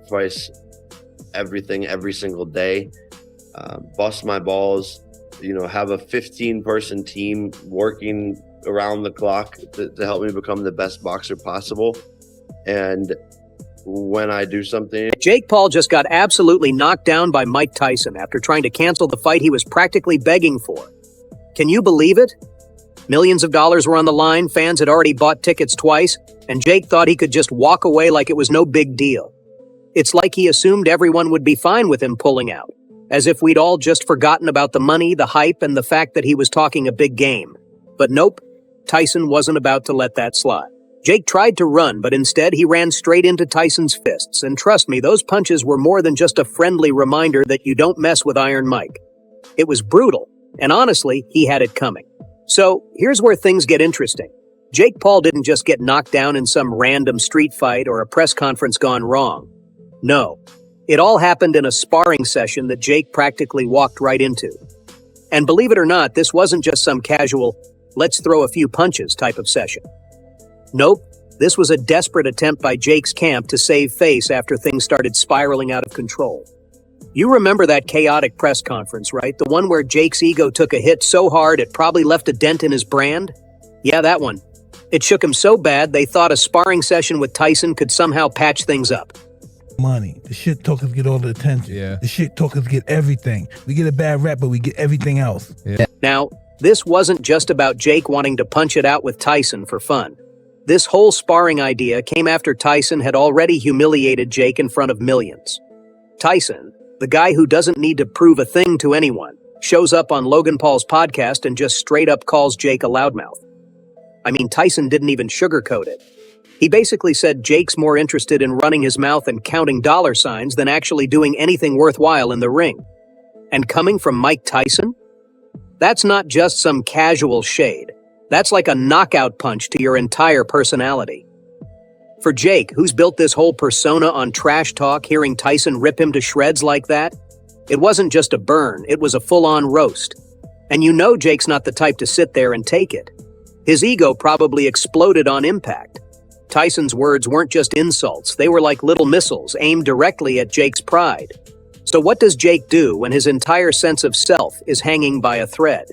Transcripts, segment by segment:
sacrifice everything every single day, bust my balls, have a 15-person team working around the clock to help me become the best boxer possible. And when I do something... Jake Paul just got absolutely knocked down by Mike Tyson after trying to cancel the fight he was practically begging for. Can you believe it? Millions of dollars were on the line, fans had already bought tickets twice, and Jake thought he could just walk away like it was no big deal. It's like he assumed everyone would be fine with him pulling out, as if we'd all just forgotten about the money, the hype, and the fact that he was talking a big game. But nope, Tyson wasn't about to let that slide. Jake tried to run, but instead he ran straight into Tyson's fists, and trust me, those punches were more than just a friendly reminder that you don't mess with Iron Mike. It was brutal, and honestly, he had it coming. So, here's where things get interesting. Jake Paul didn't just get knocked down in some random street fight or a press conference gone wrong. No, it all happened in a sparring session that Jake practically walked right into. And believe it or not, this wasn't just some casual, let's throw a few punches type of session. Nope, this was a desperate attempt by Jake's camp to save face after things started spiraling out of control. You remember that chaotic press conference, right? The one where Jake's ego took a hit so hard it probably left a dent in his brand? Yeah, that one. It shook him so bad they thought a sparring session with Tyson could somehow patch things up. Money. The shit talkers get all the attention. Yeah. The shit talkers get everything. We get a bad rap, but we get everything else. Yeah. Now, this wasn't just about Jake wanting to punch it out with Tyson for fun. This whole sparring idea came after Tyson had already humiliated Jake in front of millions. Tyson, the guy who doesn't need to prove a thing to anyone, shows up on Logan Paul's podcast and just straight up calls Jake a loudmouth. I mean, Tyson didn't even sugarcoat it. He basically said Jake's more interested in running his mouth and counting dollar signs than actually doing anything worthwhile in the ring. And coming from Mike Tyson? That's not just some casual shade. That's like a knockout punch to your entire personality. For Jake, who's built this whole persona on trash talk, hearing Tyson rip him to shreds like that, it wasn't just a burn, it was a full-on roast. And you know Jake's not the type to sit there and take it. His ego probably exploded on impact. Tyson's words weren't just insults, they were like little missiles aimed directly at Jake's pride. So what does Jake do when his entire sense of self is hanging by a thread?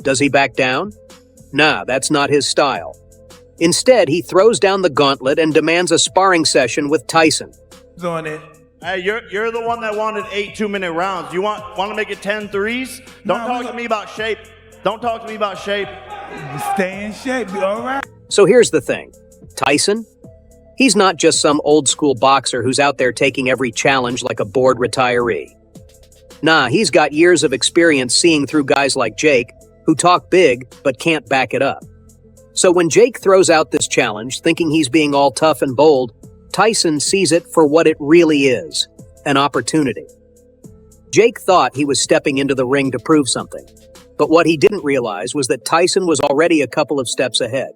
Does he back down? Nah, that's not his style. Instead, he throws down the gauntlet and demands a sparring session with Tyson. On it. Hey, you're the one that wanted 8 2-minute rounds. You want to make it 10 threes? Don't talk to me about shape. Don't talk to me about shape. Stay in shape, be all right. So here's the thing. Tyson? He's not just some old-school boxer who's out there taking every challenge like a bored retiree. Nah, he's got years of experience seeing through guys like Jake, who talk big but can't back it up. So when Jake throws out this challenge, thinking he's being all tough and bold, Tyson sees it for what it really is, an opportunity. Jake thought he was stepping into the ring to prove something, but what he didn't realize was that Tyson was already a couple of steps ahead.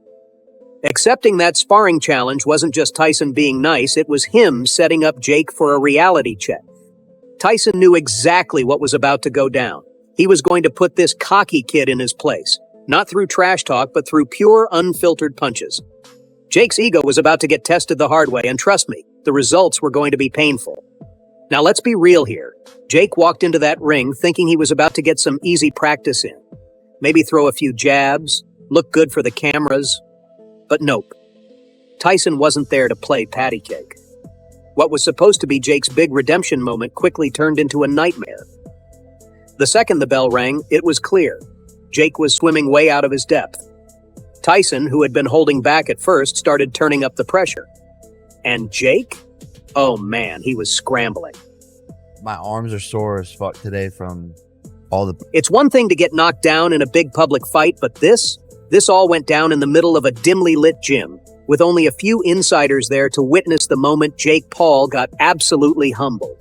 Accepting that sparring challenge wasn't just Tyson being nice, it was him setting up Jake for a reality check. Tyson knew exactly what was about to go down. He was going to put this cocky kid in his place. Not through trash talk, but through pure, unfiltered punches. Jake's ego was about to get tested the hard way, and trust me, the results were going to be painful. Now let's be real here. Jake walked into that ring thinking he was about to get some easy practice in. Maybe throw a few jabs, look good for the cameras. But nope. Tyson wasn't there to play patty cake. What was supposed to be Jake's big redemption moment quickly turned into a nightmare. The second the bell rang, it was clear. Jake was swimming way out of his depth. Tyson, who had been holding back at first, started turning up the pressure. And Jake? Oh man, he was scrambling. My arms are sore as fuck today from all the... It's one thing to get knocked down in a big public fight, but this all went down in the middle of a dimly lit gym, with only a few insiders there to witness the moment Jake Paul got absolutely humbled.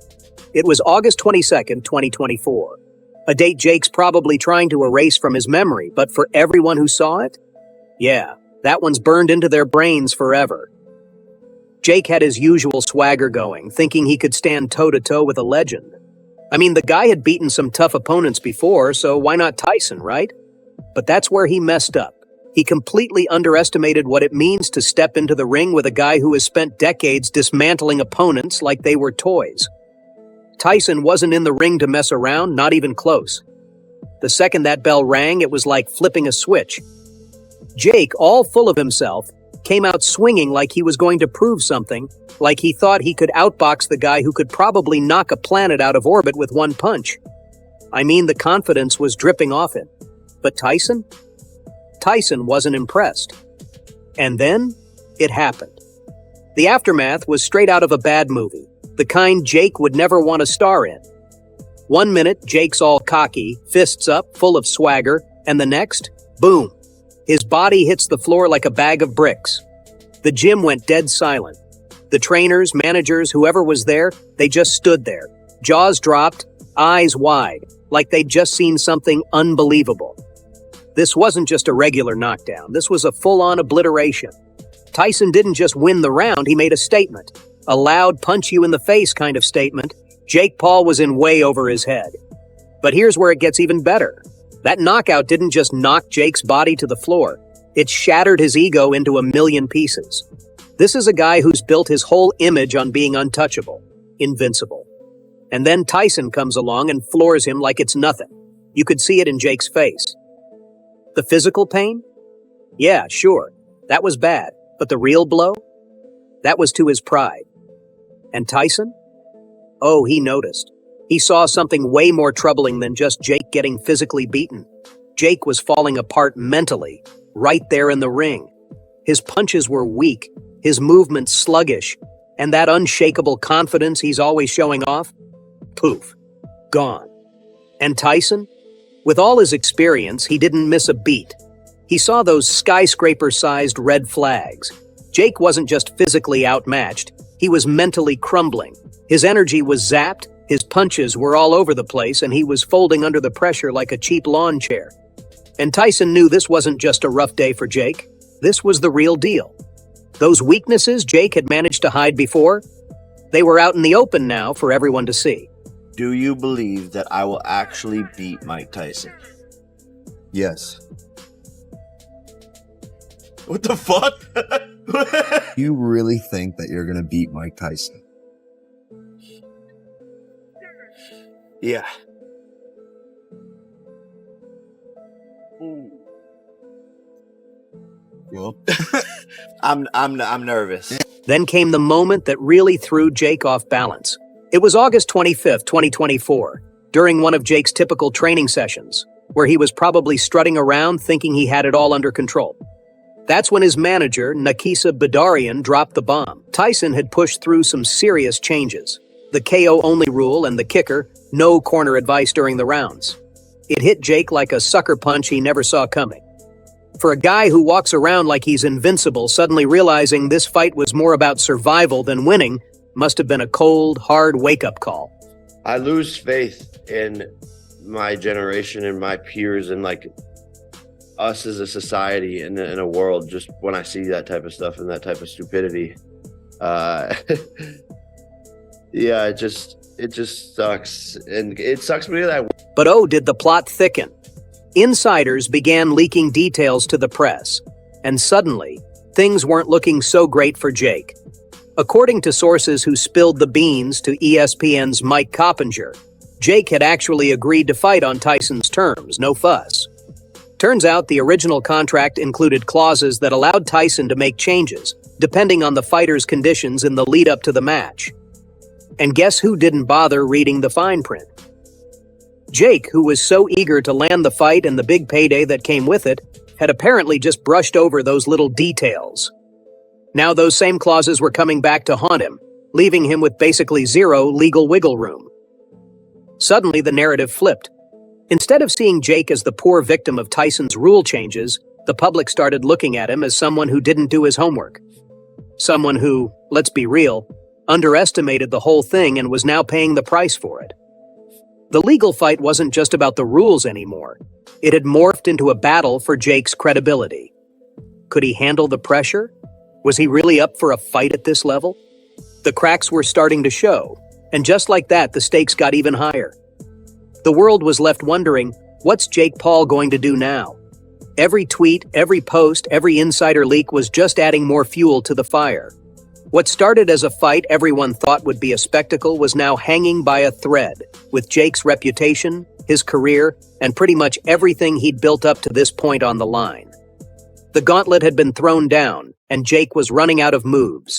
It was August 22nd, 2024. A date Jake's probably trying to erase from his memory, but for everyone who saw it, yeah, that one's burned into their brains forever. Jake had his usual swagger going, thinking he could stand toe-to-toe with a legend. I mean, the guy had beaten some tough opponents before, so why not Tyson, right? But that's where he messed up. He completely underestimated what it means to step into the ring with a guy who has spent decades dismantling opponents like they were toys. Tyson wasn't in the ring to mess around, not even close. The second that bell rang, it was like flipping a switch. Jake, all full of himself, came out swinging like he was going to prove something, like he thought he could outbox the guy who could probably knock a planet out of orbit with one punch. I mean, the confidence was dripping off him. But Tyson? Tyson wasn't impressed. And then, it happened. The aftermath was straight out of a bad movie, the kind Jake would never want to star in. 1 minute, Jake's all cocky, fists up, full of swagger, and the next, boom. His body hits the floor like a bag of bricks. The gym went dead silent. The trainers, managers, whoever was there, they just stood there, jaws dropped, eyes wide, like they'd just seen something unbelievable. This wasn't just a regular knockdown. This was a full-on obliteration. Tyson didn't just win the round, he made a statement. A loud, punch-you-in-the-face kind of statement. Jake Paul was in way over his head. But here's where it gets even better. That knockout didn't just knock Jake's body to the floor. It shattered his ego into a million pieces. This is a guy who's built his whole image on being untouchable, invincible. And then Tyson comes along and floors him like it's nothing. You could see it in Jake's face. The physical pain? Yeah, sure. That was bad. But the real blow? That was to his pride. And Tyson? Oh, he noticed. He saw something way more troubling than just Jake getting physically beaten. Jake was falling apart mentally, right there in the ring. His punches were weak, his movements sluggish, and that unshakable confidence he's always showing off? Poof. Gone. And Tyson? With all his experience, he didn't miss a beat. He saw those skyscraper-sized red flags. Jake wasn't just physically outmatched, he was mentally crumbling. His energy was zapped, his punches were all over the place, and he was folding under the pressure like a cheap lawn chair. And Tyson knew this wasn't just a rough day for Jake. This was the real deal. Those weaknesses Jake had managed to hide before, they were out in the open now for everyone to see. Do you believe that I will actually beat Mike Tyson? Yes. What the fuck? You really think that you're gonna beat Mike Tyson? Yeah. Well, I'm nervous. Then came the moment that really threw Jake off balance. It was August 25th, 2024, during one of Jake's typical training sessions, where he was probably strutting around thinking he had it all under control. That's when his manager, Nakisa Badarian, dropped the bomb. Tyson had pushed through some serious changes. The KO-only rule and the kicker, no corner advice during the rounds. It hit Jake like a sucker punch he never saw coming. For a guy who walks around like he's invincible, suddenly realizing this fight was more about survival than winning must have been a cold, hard wake-up call. I lose faith in my generation and my peers and like us as a society and in a world just when I see that type of stuff and that type of stupidity. Yeah, it just sucks. And it sucks me that. But oh, did the plot thicken. Insiders began leaking details to the press, and suddenly, things weren't looking so great for Jake. According to sources who spilled the beans to ESPN's Mike Coppinger, Jake had actually agreed to fight on Tyson's terms, no fuss. Turns out the original contract included clauses that allowed Tyson to make changes, depending on the fighter's conditions in the lead-up to the match. And guess who didn't bother reading the fine print? Jake, who was so eager to land the fight and the big payday that came with it, had apparently just brushed over those little details. Now those same clauses were coming back to haunt him, leaving him with basically zero legal wiggle room. Suddenly the narrative flipped. Instead of seeing Jake as the poor victim of Tyson's rule changes, the public started looking at him as someone who didn't do his homework. Someone who, let's be real, underestimated the whole thing and was now paying the price for it. The legal fight wasn't just about the rules anymore. It had morphed into a battle for Jake's credibility. Could he handle the pressure? Was he really up for a fight at this level? The cracks were starting to show, and just like that, the stakes got even higher. The world was left wondering, what's Jake Paul going to do now? Every tweet, every post, every insider leak was just adding more fuel to the fire. What started as a fight everyone thought would be a spectacle was now hanging by a thread, with Jake's reputation, his career, and pretty much everything he'd built up to this point on the line. The gauntlet had been thrown down, and Jake was running out of moves.